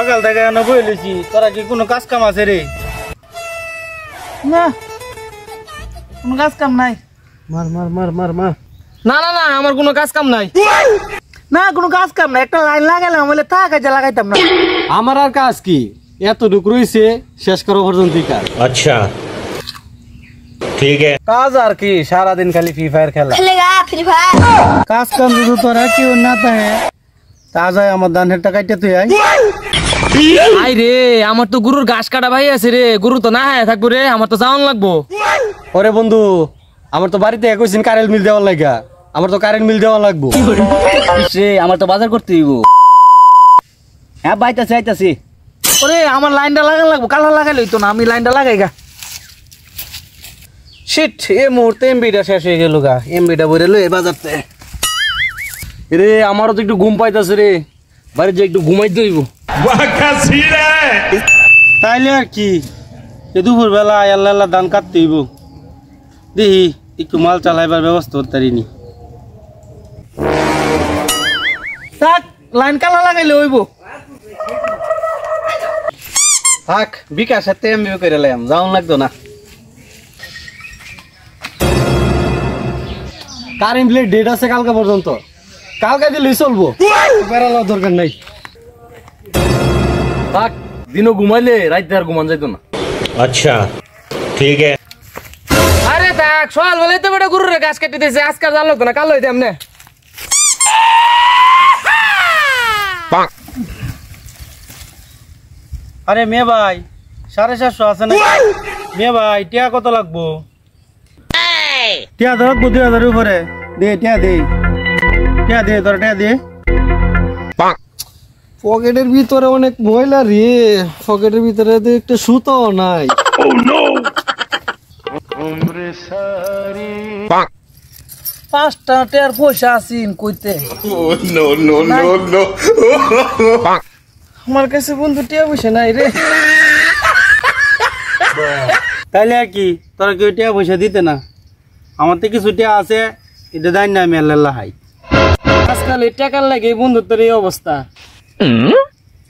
সকাল থেকে এনে বই লইছি, তোরা কি কোনো কাজ কাম আছে রে? না কোনো কাজ কাম নাই। মার মার মার মার মার। না না না আমার কোনো কাজ কাম নাই। না কোনো কাজ কাম নাই, একটা লাইন লাগাইলাম বলে তা কাজে লাগাইতাম না। আমার আর কাজ কি, এতটুকু রইছে শেষ করা পর্যন্ত কাজ। আচ্ছা ঠিক আছে। কাজ আর কি, সারাদিন খালি ফ্রি ফায়ার খেলা। কাজ কাম যদি তোরা কেউ না থাকে তা যায় আমার ধানের টাকা কাটতে তুই আই রে আমার তো গরুর ঘাস কাটা ভাই আছে রে, গরু তো না হ্যাঁ থাকবো রে, আমার তো যাওয়ান লাগবো। ওরে বন্ধু আমার তো বাড়িতে কইছেন কারেন্ট মিল দেওয়ার লাগা, আমার তো কারেন্ট মিল দেওয়া লাগবো রে, আমার তো বাজার করতে হইব। হ্যাঁ বাইতাছি আইতাছি। ওরে আমার লাইনটা লাগান লাগবো, কালা লাগাই লইতো না, আমি লাইনটা লাগাই গা। শিট এই মুহূর্তে এমবিটা শেষ হয়ে গেল গা, এমবিটা বইরে লই বাজারতে। রে আমারও তো একটু ঘুম পাইতাছে রে, বাড়ি যে একটু ঘুমাই দইব। তাইলে আর কি দুপুর বেলা আল্লাহ আল্লাহ ধান কাটতে হইব, দেখি একটু মাল চালাইবার ব্যবস্থা করতে পারিনি। থাক লাইন কালা লাগাইলে হইব। থাক বিকাশ সাথে এমবি করে লাইম, যাওন লাগতো না। কারেন্ট বিলের ডেট আছে কালকে পর্যন্ত, কালকে দিলেই চলবো, বেড়ানোর দরকার নাই। থাক দিনও ঘুমাইলে রাইতে আর ঘুমান যাইতো না। अच्छा ठीक है। আরে থাক সকাল বেলায় তো বেটা গরুরে ঘাস কেটে দিয়েছে, আজকে জান লাগতো না, কাল হইতে এমনে। আরে মেয়ে ভাই 750 আছে না? মেয়ে ভাই টিয়া কত লাগবো? টিয়া ধরক 2000 উপরে দে, টিয়া দে, টিয়া দে, তোর টিয়া দে। পকেটের ভিতরে অনেক ময়লা রে, পকেটের ভিতরে তো একটা সুতো নাই। পাঁচটা টের পয়সা আসিন কইতে আমার কাছে বন্ধু টিয়া পয়সা নাই রে। তাইলে আর কি তোরা কেউ টিয়া পয়সা দিতে না? আমার তো কিছু টিয়া আছে, এটা দেয় না আমি আল্লাহ হাই। আজকাল এই টাকার লাগে বন্ধুত্বের এই অবস্থা,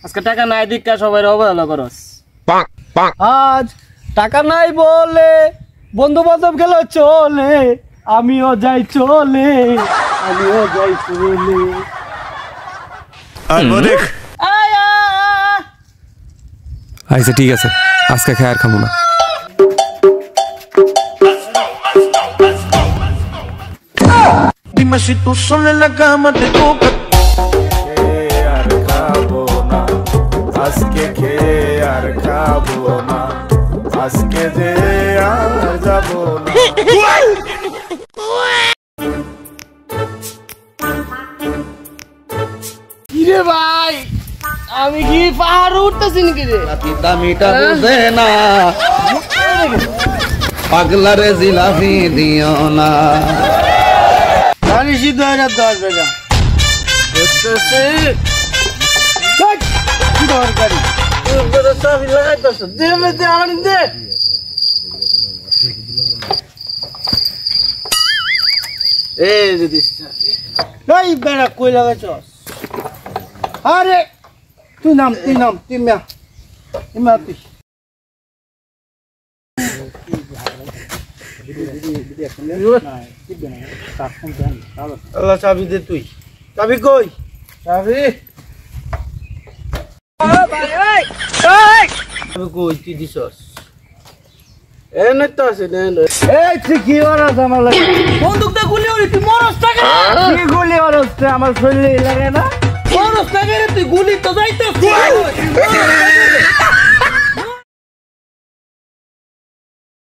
আজকে টাকা নাই দিকা সবাই অবহেলা করস। আজ টাকা নাই বলে বন্ধু বান্ধব গেল চলে, আমিও যাই চলে, আমিও যাই চলে। আচ্ছা ঠিক আছে, আজকে খাই আর খাবো না। Dime si tú sola en la cama te toca. আজকে খেয়ে আর খাবো না, আজকে যে আর যাবো না। কিরে ভাই আমি কি পাহাড় উঠতেছি নাকি রে? পিতা মিটা বুঝে না, পাগলারে জিলাপি দিও না। গাড়ি সিদ্ধ হয়ে যাচ্ছে, আসবে না দরকারি চাবি লাগাইতেছ, দে দে আমার দে। এই যদি এই বেড়া কই লাগাইছ? আরে তুই নাম তুই মা ইমা তুই আল্লাহ চাবি দে, তুই চাবি কই? চাবি কই তুই দিছস? এনে তো আছে, এই তুই কি করছ আমার লাগে? বন্দুক দা গুলি ওরে তুই মরস টাকা কি গুলি করছ? আমার শরীরে লাগে না? মরস টাকা রে তুই গুলি তো যাইতেছিস।